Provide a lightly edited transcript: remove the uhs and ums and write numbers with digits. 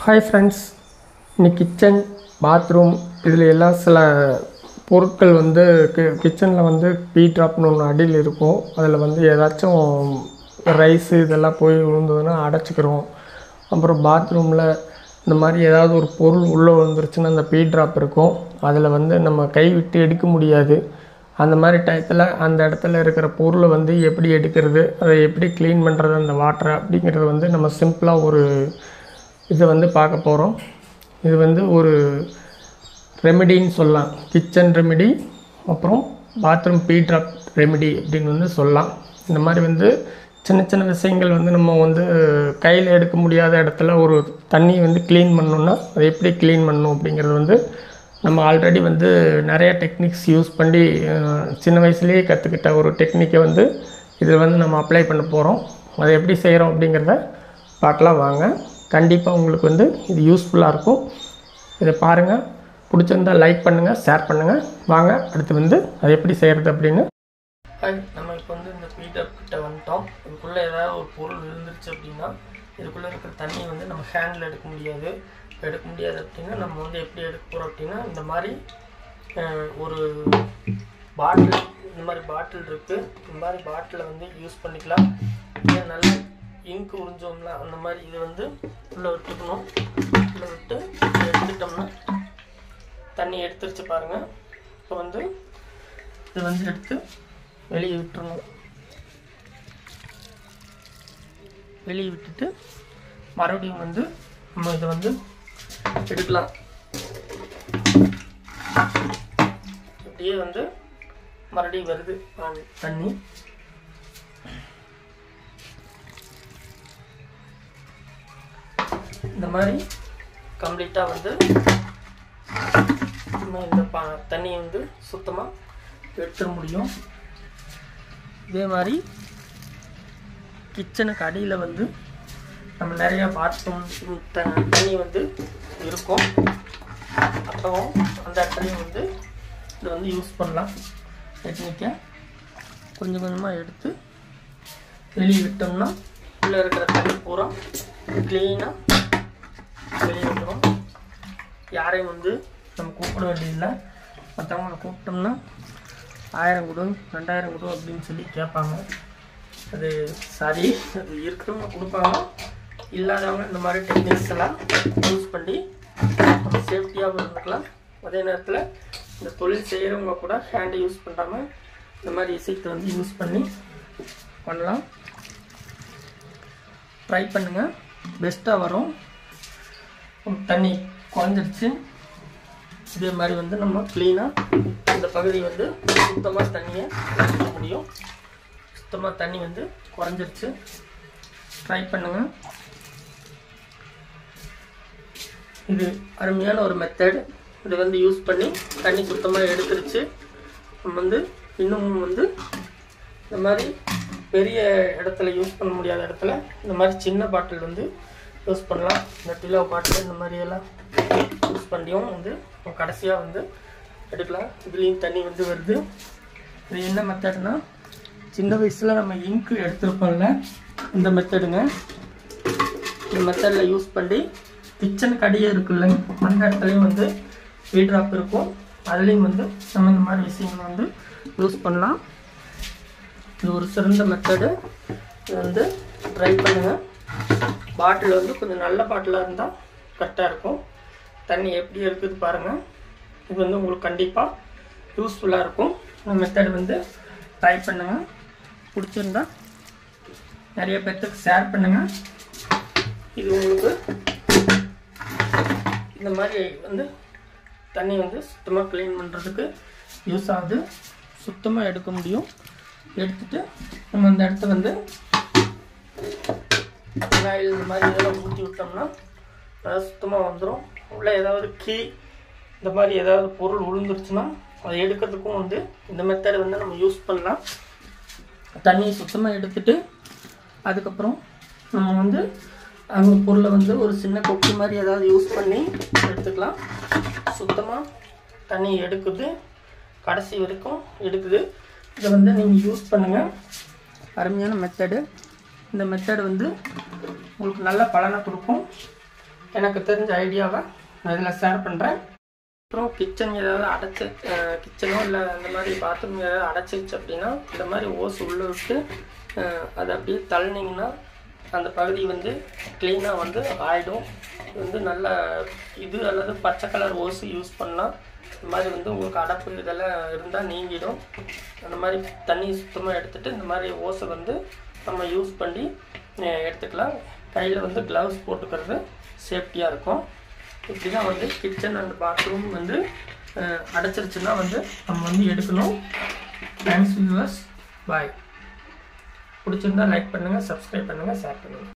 Hi friends, இன்னைக்கு kitchen bathroom இதில் எல்லாம் சில பொருட்கள் வந்து கிச்சனில் வந்து பீ ட்ராப்னு ஒன்று அடியில் இருக்கும். அதில் வந்து ஏதாச்சும் ரைஸு இதெல்லாம் போய் விழுந்ததுன்னா அடைச்சிக்கிறோம். அப்புறம் பாத்ரூமில் இந்த மாதிரி ஏதாவது ஒரு பொருள் உள்ளே விழுந்துருச்சுன்னா அந்த பீ ட்ராப் இருக்கும். அதில் வந்து நம்ம கை விட்டு எடுக்க முடியாது. அந்த மாதிரி டயத்தில் அந்த இடத்துல இருக்கிற பொருளை வந்து எப்படி எடுக்கிறது, அதை எப்படி க்ளீன் பண்ணுறது அந்த வாட்டரை அப்படிங்கிறது வந்து நம்ம சிம்பிளாக ஒரு இதை வந்து பார்க்க போகிறோம். இது வந்து ஒரு ரெமெடின்னு சொல்லலாம். கிச்சன் ரெமெடி, அப்புறம் பாத்ரூம் பீ ட்ராப் ரெமெடி அப்படின்னு வந்து சொல்லலாம். இந்த மாதிரி வந்து சின்ன சின்ன விஷயங்கள் வந்து நம்ம வந்து கையில் எடுக்க முடியாத இடத்துல ஒரு தண்ணி வந்து க்ளீன் பண்ணணுன்னா அதை எப்படி க்ளீன் பண்ணணும் அப்படிங்கிறது வந்து நம்ம ஆல்ரெடி வந்து நிறைய டெக்னிக்ஸ் யூஸ் பண்ணி சின்ன வயசுலேயே கற்றுக்கிட்ட ஒரு டெக்னிக்கை வந்து இதில் வந்து நம்ம அப்ளை பண்ண போகிறோம். அதை எப்படி செய்கிறோம் அப்படிங்கிறத பார்க்கலாம் வாங்க. கண்டிப்பாக உங்களுக்கு வந்து இது யூஸ்ஃபுல்லாக இருக்கும். இதை பாருங்கள், பிடிச்சிருந்தால் லைக் பண்ணுங்கள், ஷேர் பண்ணுங்கள். வாங்க அடுத்து வந்து அதை எப்படி செய்கிறது அப்படின்னு. நம்ம இப்போ வந்து இந்த பீ ட்ராப் கிட்ட வந்துட்டோம். இதுக்குள்ளே ஏதாவது ஒரு பொருள் விழுந்துருச்சு அப்படின்னா இதுக்குள்ளே இருக்கிற தண்ணி வந்து நம்ம ஹேண்டில் எடுக்க முடியாது அப்படின்னா நம்ம வந்து எப்படி எடுக்க போகிறோம் அப்படின்னா இந்த மாதிரி ஒரு பாட்டில், இந்த மாதிரி பாட்டில் இருக்குது. இந்த மாதிரி பாட்டிலை வந்து யூஸ் பண்ணிக்கலாம். இதே நல்ல இங்கு உறிஞ்சோம்ல அந்த மாதிரி இதை வந்து உள்ளே விட்டுக்கணும். உள்ளே விட்டு எடுத்துட்டோம்னா தண்ணி எடுத்துருச்சு பாருங்கள். இப்போ வந்து இதை வந்து எடுத்து வெளியே விட்டுறணும். வெளியே விட்டுட்டு மறுபடியும் வந்து நம்ம இதை வந்து எடுக்கலாம். இப்படியே வந்து மறுபடியும் வருது தண்ணி. இந்த மாதிரி கம்ப்ளீட்டாக வந்து இந்த தண்ணியை வந்து சுத்தமாக எடுத்துட முடியும். இதே மாதிரி கிச்சனுக்கு அடியில் வந்து நம்ம நிறையா பாத்ரூம் தண்ணி வந்து இருக்கும். அப்புறம் அந்த இடத்துலையும் வந்து இதை வந்து யூஸ் பண்ணலாம். டெக்னிக்கை கொஞ்சம் கொஞ்சமாக எடுத்து வெளியே விட்டோம்னா உள்ளே இருக்கிற தண்ணி பூரா க்ளீனாக வெளியே விட்டுரும். யாரையும் வந்து நம்ம கூப்பிட வேண்டியதில்லை. மற்றவங்களை கூப்பிட்டோம்னா 1000 கொடு 2000 கொடு அப்படின்னு சொல்லி கேட்பாங்க. அது சரி, அது இருக்கிறவங்க கொடுப்பாங்க. இல்லாதவங்க இந்த மாதிரி டெக்னிக்ஸ் எல்லாம் யூஸ் பண்ணி நம்ம சேஃப்டியாக இருந்துக்கலாம். அதே நேரத்தில் இந்த தொழில் செய்கிறவங்க கூட ஹேண்டை யூஸ் பண்ணாமல் இந்த மாதிரி விஷயத்தை வந்து யூஸ் பண்ணி பண்ணலாம். ட்ரை பண்ணுங்கள், பெஸ்ட்டாக வரும். தண்ணி குறைஞ்சிருச்சு. இதே மாதிரி வந்து நம்ம க்ளீனாக இந்த பகுதி வந்து சுத்தமாக தண்ணியை எடுக்க முடியும். சுத்தமாக தண்ணி வந்து குறைஞ்சிருச்சு. ட்ரை பண்ணுங்கள். இது அருமையான ஒரு மெத்தட். இதை வந்து யூஸ் பண்ணி தண்ணி சுத்தமாக எடுத்துருச்சு. நம்ம வந்து இன்னும் வந்து இந்த மாதிரி பெரிய இடத்துல யூஸ் பண்ண முடியாத இடத்துல இந்த மாதிரி சின்ன பாட்டில் வந்து யூஸ் பண்ணலாம். இந்த டிலோ பாட்டில் இந்த மாதிரியெல்லாம் யூஸ் பண்ணியும் வந்து கடைசியாக வந்து எடுக்கலாம். இதுலேயும் தண்ணி வந்து வருது. இது என்ன மெத்தட்னா, சின்ன வயசில் நம்ம இங்கு எடுத்துருப்போம்ல, இந்த மெத்தடுங்க. இந்த மெத்தடில் யூஸ் பண்ணி கிச்சனுக்கு அடியே இருக்குல்ல அந்த இடத்துலையும் வந்து பீ ட்ராப் இருக்கும். அதுலேயும் வந்து நம்ம இந்த மாதிரி விஷயங்கள் வந்து யூஸ் பண்ணலாம். இது ஒரு சிறந்த மெத்தடு. இது வந்து ட்ரை பண்ணுங்கள். பாட்டில் வந்து கொஞ்சம் நல்ல பாட்டிலாக இருந்தால் கரெக்டாக இருக்கும். தண்ணி எப்படி இருக்குது பாருங்கள். இது வந்து உங்களுக்கு கண்டிப்பாக யூஸ்ஃபுல்லாக இருக்கும். இந்த மெத்தட் வந்து ட்ரை பண்ணுங்கள். பிடிச்சிருந்தா நிறைய பேர்த்துக்கு ஷேர் பண்ணுங்கள். இது உங்களுக்கு இந்த மாதிரி வந்து தண்ணி வந்து சுத்தமாக க்ளீன் பண்ணுறதுக்கு யூஸ் ஆகுது. சுத்தமாக எடுக்க முடியும். எடுத்துகிட்டு நம்ம அந்த இடத்த வந்து ஆயில் இந்த மாதிரி இதெல்லாம் ஊற்றி விட்டோம்னா நல்லா சுத்தமாக வந்துடும். உள்ளே ஏதாவது இந்த மாதிரி ஏதாவது பொருள் விழுந்துருச்சுன்னா அதை எடுக்கிறதுக்கும் வந்து இந்த மெத்தடை வந்து நம்ம யூஸ் பண்ணலாம். தண்ணியை சுத்தமாக எடுத்துட்டு அதுக்கப்புறம் நம்ம வந்து அந்த பொருளை வந்து ஒரு சின்ன கொக்கி மாதிரி ஏதாவது யூஸ் பண்ணி எடுத்துக்கலாம். சுத்தமாக தண்ணி எடுக்குது, கடைசி வரைக்கும் எடுக்குது. இதை வந்து நீங்கள் யூஸ் பண்ணுங்கள். அருமையான மெத்தடு. இந்த மெத்தடு வந்து உங்களுக்கு நல்ல பலனை கொடுக்கும். எனக்கு தெரிஞ்ச ஐடியாவை நான் இதில் ஷேர் பண்ணுறேன். அப்புறம் கிச்சன் ஏதாவது அடைச்சி கிச்சனோ இல்லை இந்த மாதிரி பாத்ரூம் ஏதாவது அடைச்சிருச்சு அப்படின்னா இந்த மாதிரி ஓஸ் உள்ளே விட்டு அதை அப்படியே தள்ளினீங்கன்னா அந்த பகுதி வந்து க்ளீனாக வந்து ஆகிடும். வந்து நல்ல இது அல்லது பச்சை கலர் ஓஸ் யூஸ் பண்ணால் இந்த மாதிரி வந்து உங்களுக்கு அடைப்பு இதெல்லாம் இருந்தால் நீங்கிடும். அந்த மாதிரி தண்ணி சுத்தமாக எடுத்துகிட்டு இந்த மாதிரி ஓஸை வந்து நம்ம யூஸ் பண்ணி எடுத்துக்கலாம். கையில் வந்து க்ளவுஸ் போட்டுக்கிறது சேஃப்டியாக இருக்கும். இப்படி தான் வந்து கிச்சன் அண்ட் பாத்ரூம் வந்து அடைச்சிருச்சுன்னா வந்து நம்ம வந்து எடுக்கணும். தேங்க்ஸ் வியூவர்ஸ், பாய். பிடிச்சிருந்தா லைக் பண்ணுங்கள், சப்ஸ்கிரைப் பண்ணுங்கள், ஷேர் பண்ணுங்கள்.